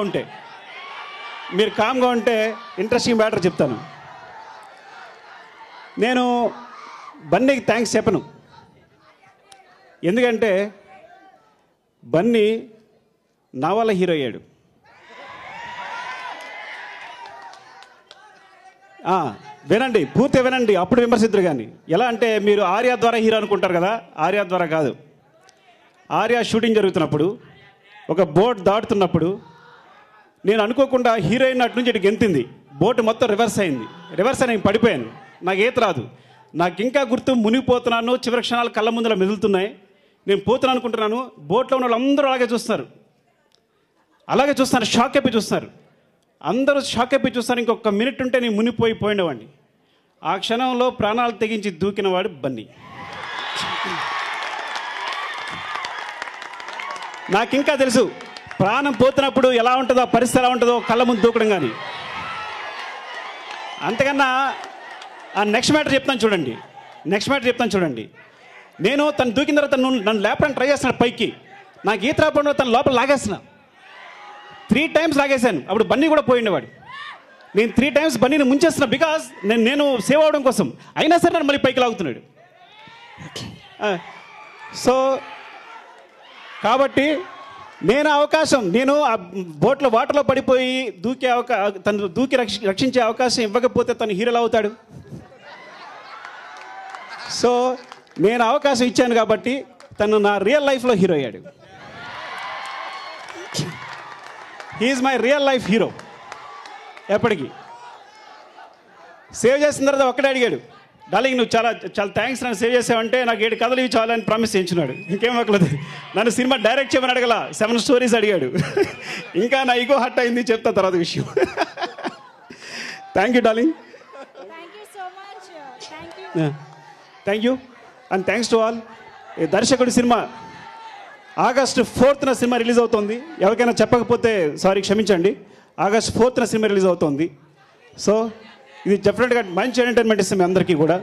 ఉంటే ఇంట్రెస్టింగ్ మ్యాటర్ చెప్తాను. నేను బన్నీకి థ్యాంక్స్ చెప్పను, ఎందుకంటే బన్నీ నా వల్ల హీరో అయ్యాడు. వినండి, పూర్తిగా వినండి, అప్పుడు విమర్శిద్దరు. కానీ ఎలా అంటే మీరు ఆర్య ద్వారా హీరో అనుకుంటారు కదా, ఆర్య ద్వారా కాదు. ఆర్య షూటింగ్ జరుగుతున్నప్పుడు ఒక బోట్ దాటుతున్నప్పుడు నేను అనుకోకుండా హీరోయిన్ అటు నుంచి ఇటు గెంతింది, బోట్ మొత్తం రివర్స్ అయింది. రివర్స్ అని నేను పడిపోయాను, నాకు ఈత రాదు. నాకు ఇంకా గుర్తు, మునిగిపోతున్నాను, చివరి క్షణాలు కళ్ళ ముందులా మెదులుతున్నాయి. నేను పోతున్నాను అనుకుంటున్నాను, బోట్లో ఉన్న వాళ్ళందరూ అలాగే చూస్తున్నారు, షాక్ అయిపోయి చూస్తున్నారు. అందరూ షాక్ అయిపోయి చూస్తారు. ఇంకొక మినిట్ ఉంటే నేను మునిగిపోయిపోయినవాడిని. ఆ క్షణంలో ప్రాణాలు తెగించి దూకినవాడు బన్నీ. నాకు ఇంకా తెలుసు ప్రాణం పోతున్నప్పుడు ఎలా ఉంటుందో, పరిస్థితి ఎలా ఉంటుందో కళ్ళ ముందు దూకడం. కానీ అంతకన్నా నెక్స్ట్ మ్యాటర్ చెప్తాను చూడండి. నేను తను దూకిన తర్వాత నన్ను లేపడానికి ట్రై చేస్తున్నాడు పైకి. నాకు ఈత రాకుండా తను లోపల లాగేస్తున్నా. 3 times లాగేశాను. అప్పుడు బన్నీ కూడా పోయిండేవాడు. నేను 3 times బన్నీని ముంచేస్తున్నా, బికాజ్ నేను సేవ్ అవడం కోసం. అయినా సరే నన్ను మళ్ళీ పైకి లాగుతున్నాడు. సో కాబట్టి నేను ఆ బోట్లో వాటర్లో పడిపోయి తను దూకి రక్షించే అవకాశం ఇవ్వకపోతే తను హీరోలు అవుతాడు. సో నేను అవకాశం ఇచ్చాను కాబట్టి తను నా రియల్ లైఫ్లో హీరో అయ్యాడు. He's my real life hero. ఎప్పటికీ సేవ్ చేసిన తర్వాత ఒక్కడే అడిగాడు, డార్లింగ్ నువ్వు చాలా థ్యాంక్స్, నన్ను సేవ్ చేసావంటే నాకు 7 కథలు ఇవి చాలని ప్రామిస్ చేయించున్నాడు. ఇంకేం అక్కలేదు. నన్ను సినిమా డైరెక్ట్ చేయమని అడగల, 7 stories అడిగాడు. ఇంకా నా ఈగో హర్ట్ అయింది, చెప్తా తర్వాత విషయం. Thank you darling, thank you and thanks to all. దర్శకుడి cinema August 4th cinema release అవుతుంది. ఎవరికైనా చెప్పకపోతే సారీ, క్షమించండి. August 4th సినిమా రిలీజ్ అవుతుంది. సో ఇది డెఫినెట్గా మంచి ఎంటర్టైన్మెంట్ ఇస్తుంది మీ అందరికీ కూడా.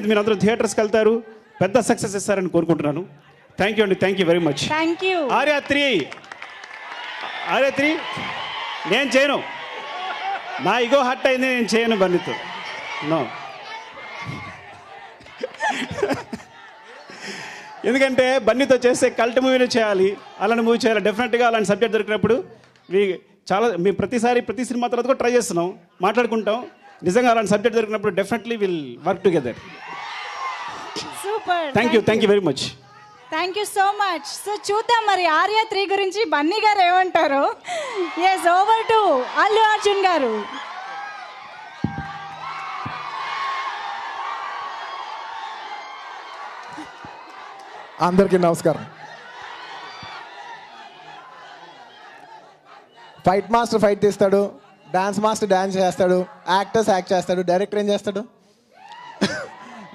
మీరందరూ థియేటర్స్కి వెళ్తారు, పెద్ద సక్సెస్ ఇస్తారని కోరుకుంటున్నాను. థ్యాంక్ యూ అండి, thank you very much. Arya 3 నేను చేయను, నా ఈగో హర్ట్ అయింది, నేను చేయను బన్నీతో. నో, ఎందుకంటే బన్నీతో చేస్తే కల్ట్ మూవీని చేయాలి, అలాంటి మూవీ చేయాలి. డెఫినెట్గా అలాంటి సబ్జెక్ట్ దొరికినప్పుడు మేము ప్రతి సినిమా తర్వాత కూడా ట్రై చేస్తున్నాం, మాట్లాడుకుంటాం. నిజంగా అలాంటి సబ్జెక్ట్ దొరికినప్పుడు definitely will work together. Super, thank you very much. Thank you so much. So చూద్దాం మరి ఆర్య 3 గురించి బన్నీ గారు ఏమంటారు. Yes, over to Allu Arjun గారు. అందరికీ నమస్కారం. ఫైట్ మాస్టర్ ఫైట్ తీస్తాడు, డాన్స్ మాస్టర్ డాన్స్ చేస్తాడు, యాక్టర్స్ యాక్ట్ చేస్తాడు, డైరెక్టర్ ఏం చేస్తాడు?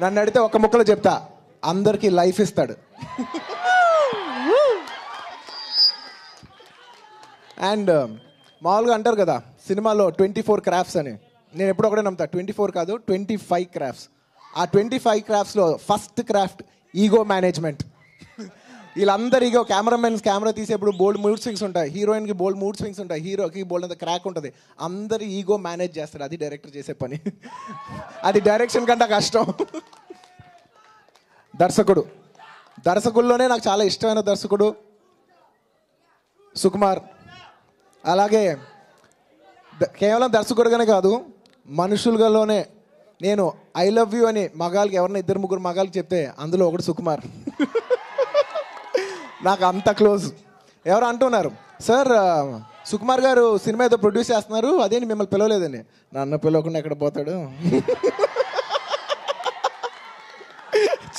నన్ను అడిగితే ఒక ముక్కలో చెప్తా, అందరికీ లైఫ్ ఇస్తాడు. అండ్ మామూలుగా అంటారు కదా సినిమాలో 24 క్రాఫ్ట్స్ అని. నేను ఎప్పుడు ఒకటే నమ్ముతా, 24 కాదు 25 క్రాఫ్ట్స్. ఆ 25 క్రాఫ్ట్స్లో ఫస్ట్ క్రాఫ్ట్ ఈగో మేనేజ్మెంట్. వీళ్ళందరూ ఈగో, కెమెరామెన్స్ కెమెరా తీసేప్పుడు బోల్డ్ మూడ్ స్వింగ్స్ ఉంటాయి, హీరోయిన్కి బోల్డ్ మూడ్ స్వింగ్స్ ఉంటాయి, హీరోకి బోల్డ్ అంత క్రాక్ ఉంటుంది. అందరు ఈగో మేనేజ్ చేస్తారు. అది డైరెక్టర్ చేసే పని. అది డైరెక్షన్ కంటే కష్టం. దర్శకుల్లోనే నాకు చాలా ఇష్టమైన దర్శకుడు సుకుమార్. అలాగే కేవలం దర్శకుడుగానే కాదు, మనుషులుగాలోనే నేను ఐ లవ్ యూ అని మగాళ్ళకి ఎవరన్నా 2-3 మగాళ్ళకి చెప్తే అందులో ఒకటి సుకుమార్. నాకు అంత క్లోజ్. ఎవరు అంటున్నారు, సార్ సుకుమార్ గారు సినిమా ఏదో ప్రొడ్యూస్ చేస్తున్నారు, అదేంటి మిమ్మల్ని పిలవలేదని. నన్ను పిలవకుండా ఎక్కడ పోతాడు,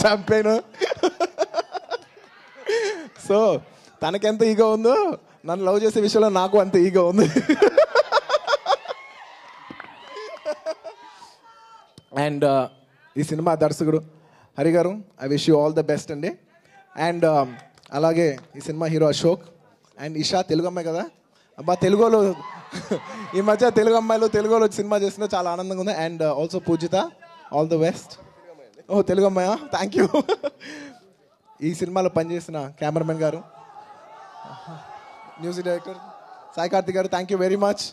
చంపాను. సో తనకెంత ఈగో ఉందో నన్ను లవ్ చేసే విషయంలో నాకు అంత ఈగో ఉంది. అండ్ ఈ సినిమా దర్శకుడు హరి గారు, I wish you all the best అండి. అండ్ అలాగే ఈ cinema hero Ashok and Isha, Telugu అమ్మాయి కదా అబ్బా, తెలుగులో ఈ మధ్య తెలుగు అమ్మాయిలు తెలుగులో వచ్చి సినిమా చేస్తున్నా చాలా ఆనందంగా ఉంది. And also Poojitha, all the best. ఓ తెలుగు అమ్మాయా, థ్యాంక్ యూ. ఈ సినిమాలో పనిచేసిన కెమెరామెన్ గారు, మ్యూజిక్ డైరెక్టర్ సాయి కార్తిక్ గారు, thank you very much.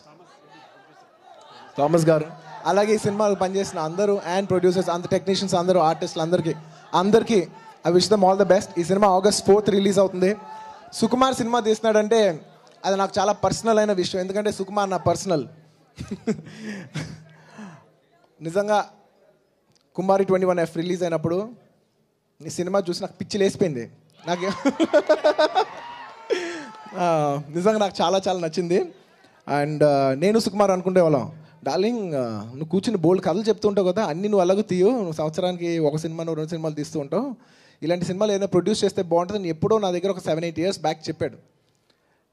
Thomas గారు, అలాగే ఈ సినిమాలో పనిచేసిన అందరూ అండ్ ప్రొడ్యూసర్స్, అందరు టెక్నీషియన్స్, అందరూ ఆర్టిస్టులు, అందరికీ I wish them all the best. ఈ సినిమా August 4th రిలీజ్ అవుతుంది. సుకుమార్ సినిమా తీస్తున్నాడంటే అది నాకు చాలా పర్సనల్ అయిన విషయం, ఎందుకంటే సుకుమార్ నా పర్సనల్. నిజంగా కుమారి 21F రిలీజ్ అయినప్పుడు ఈ సినిమా చూసి నాకు పిచ్చి లేసిపోయింది. నాకు నిజంగా నాకు చాలా చాలా నచ్చింది. అండ్ నేను సుకుమార్ అనుకుంటే వాళ్ళం, డార్లింగ్ నువ్వు కూర్చుని బోల్డ్ కథలు చెప్తూ ఉంటావు కదా, అన్ని నువ్వు అలాగే తీయు, నువ్వు సంవత్సరానికి 1 సినిమా 2 సినిమాలు తీస్తూ ఉంటావు, ఇలాంటి సినిమాలు ఏదైనా ప్రొడ్యూస్ చేస్తే బాగుంటుందని ఎప్పుడో నా దగ్గర ఒక 7-8 years బ్యాక్ చెప్పాడు.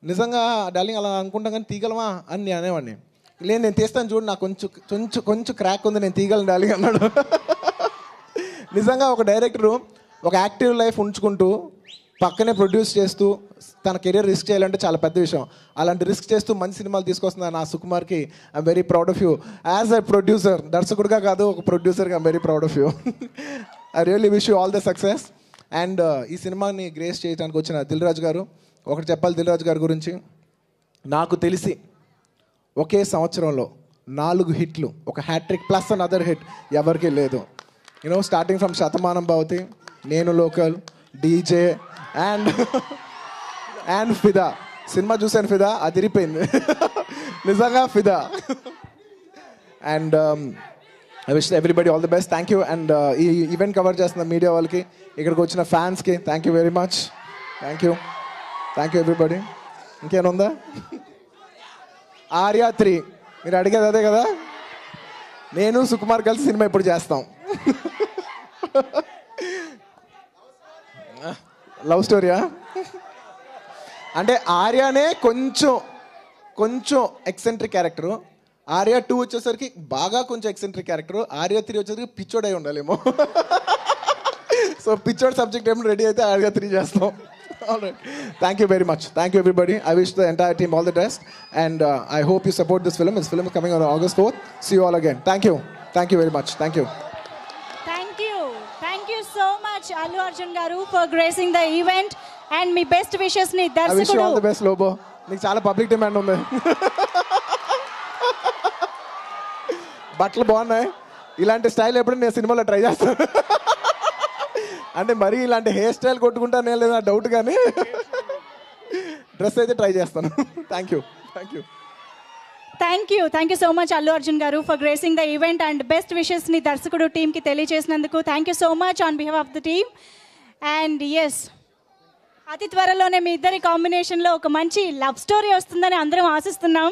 నిజంగా డార్లింగ్ అలా అనుకుంటాం కానీ తీగలమా అని నేను అనేవాడిని. లేదు నేను తీస్తాను చూడు, నాకు కొంచెం క్రాక్ ఉంది, నేను తీగలను డార్లింగ్ అన్నాడు. నిజంగా ఒక డైరెక్టరు ఒక యాక్టివ్ లైఫ్ ఉంచుకుంటూ పక్కనే ప్రొడ్యూస్ చేస్తూ తన కెరీర్ రిస్క్ చేయాలంటే చాలా పెద్ద విషయం. అలాంటి రిస్క్ చేస్తూ మంచి సినిమాలు తీసుకొస్తున్న నా సుకుమార్కి I'm very proud of you. As a producer, దర్శకుడిగా కాదు ఒక ప్రొడ్యూసర్గా I'm very proud of you. I really wish you all the success. And ఈ సినిమాని గ్రేస్ చేయడానికి వచ్చిన దిల్ రాజు గారు, ఒకటి చెప్పాలి దిల్ రాజు గారి గురించి. నాకు తెలిసి ఒకే సంవత్సరంలో 4 హిట్లు, ఒక హ్యాట్రిక్ ప్లస్ అనదర్ హిట్ ఎవరికీ లేదు. You know starting from Shatamanam Bhavati, Nenu Local, DJ and Fidaa. Cinema చూశాను, ఫిదా అదిరిపోయింది. నిజంగా Fidaa. And I wish everybody all the best. Thank you. And ఈ ఈవెంట్ కవర్ చేస్తున్న మీడియా వాళ్ళకి, ఇక్కడికి వచ్చిన ఫ్యాన్స్కి thank you very much. Thank you everybody. ఇంకేముందా? ఆర్యా 3 మీరు అడిగేది అదే కదా, నేను సుకుమార్ కలిసి సినిమా ఇప్పుడు చేస్తాం. లవ్ స్టోరీయా అంటే ఆర్యానే కొంచెం ఎక్సెంట్రిక్ క్యారెక్టరు, ఆర్యా 2 వచ్చేసరికి బాగా కొంచెం ఎక్సెంట్రిక్ క్యారెక్టరు, ఆర్యా 3 వచ్చేసరికి పిచ్చోడ్ అయి ఉండాలేమో. సో పిచ్చోడ్ సబ్జెక్ట్ ఏమో రెడీ అయితే ఆర్యా 3 చేస్తాం. Thank you very much. Thank you everybody. I wish the entire team all the best and I hope you support this film. This film is coming on August 4th. See you all again. Thank you very much. Thank you so much Allu Arjun garu for gracing the event and me best wishes ని దర్శకుడు. I wish you all the best Lobo. నీకు చాలా public demand ఉంది. బట్టలు బాగున్నాయి, ఇలాంటి style ఎప్పుడు నేను సినిమాలో ట్రై చేస్తాను. అంటే మరీ ఇలాంటి హెయిర్ స్టైల్ కొట్టుకుంటానే లేదా డౌట్, కానీ డ్రెస్ అయితే ట్రై చేస్తాను. Thank you so much Allu Arjun గారు for gracing the event and best wishes ని దర్శకుడు టీమ్ కి తెలియజేసినందుకు thank you so much on behalf of the team. And yes, అతి త్వరలోనే మీ ఇద్దరి కాంబినేషన్ లో ఒక మంచి లవ్ స్టోరీ వస్తుందని అందరం ఆశిస్తున్నాం.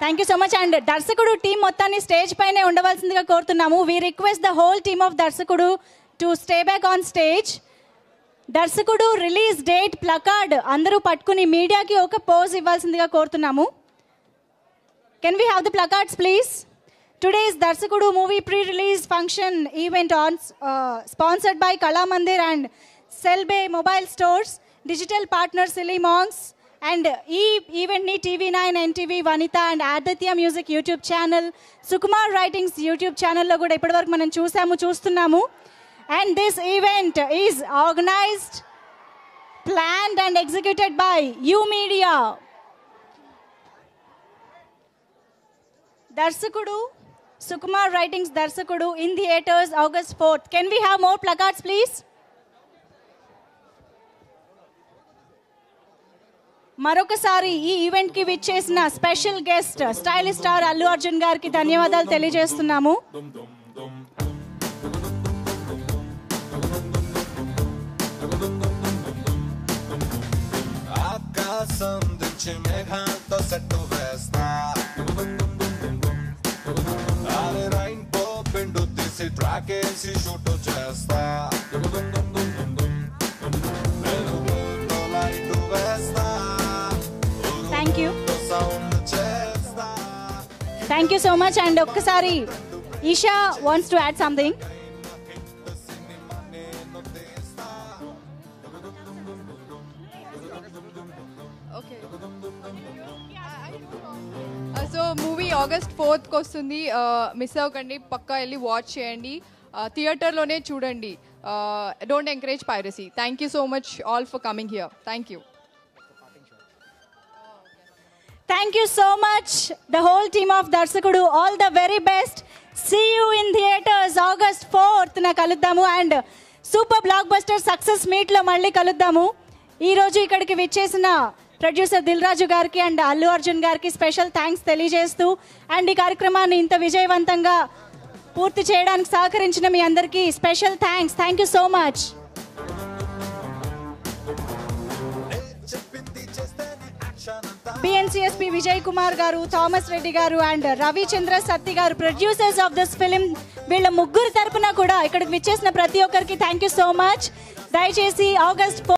Thank you so much. And Darshakudu team మొత్తాన్ని స్టేజ్ పైనే ఉండవలసిందిగా కోరుతున్నాము. We request the whole team of Darshakudu to stay back on stage. Darshakudu release date placard అందరూ పట్టుకుని మీడియాకి ఒక పోజ్ ఇవ్వాల్సిందిగా కోరుతున్నాము. Can we have the placards, please? Today's Darsakudu movie pre-release function event sponsored by Kala Mandir and Selbe Mobile Stores, digital partner Silly Monks, and event ni TV9, NTV, Vanita and Aditya Music YouTube channel, Sukumar Writings YouTube channel lo kuda ippadi varaku manam chustunamu. And this event is organized, planned and executed by U Media. Darsakudu, Sukumar Writings Darsakudu in theaters August 4th. Can we have more placards, please? మరొకసారి ఈ event కి విచ్చేసిన special guest stylish star Allu Arjun గారికి ధన్యవాదాలు తెలియజేస్తున్నాము. ఆకాశం దించి మేఘంతో set వేస్తా, అరే రైన్బో పిండు తీసి ట్రాక్ వేసి షూట్ చేస్తా, లైట్ వేస్తా. Thank you so much. And ఒక్కసారి Isha wants to add something. Okay. So movie August 4th కి వస్తుంది. మిస్ అవ్వకండి, పక్కా వెళ్ళి వాచ్ చేయండి, థియేటర్లోనే చూడండి. Don't encourage piracy. Thank you so much all for coming here. Thank you. Thank you so much, the whole team of Darsakudu. All the very best. See you in theaters August 4th na kaluddamu and super blockbuster success meet lo malli kaluddamu. Ee roju ikkadiki vichesina producer Dil Raju గారికి and Allu Arjun గారికి special thanks తెలియజేస్తూ and ఈ కార్యక్రమాన్ని ఇంత విజయవంతంగా పూర్తి చేయడానికి సహకరించిన మీ అందరికీ special thanks. Thank you so much. BNCSP Vijay Kumar గారు, థామస్ రెడ్డి గారు అండ్ రవిచంద్ర సత్తి గారు, ప్రొడ్యూసర్స్ ఆఫ్ దిస్ ఫిలిం, వీళ్ళ ముగ్గురు తరపున కూడా ఇక్కడికి విచ్చేసిన ప్రతి ఒక్కరికి థ్యాంక్ యూ సో మచ్. దయచేసి ఆగస్ట్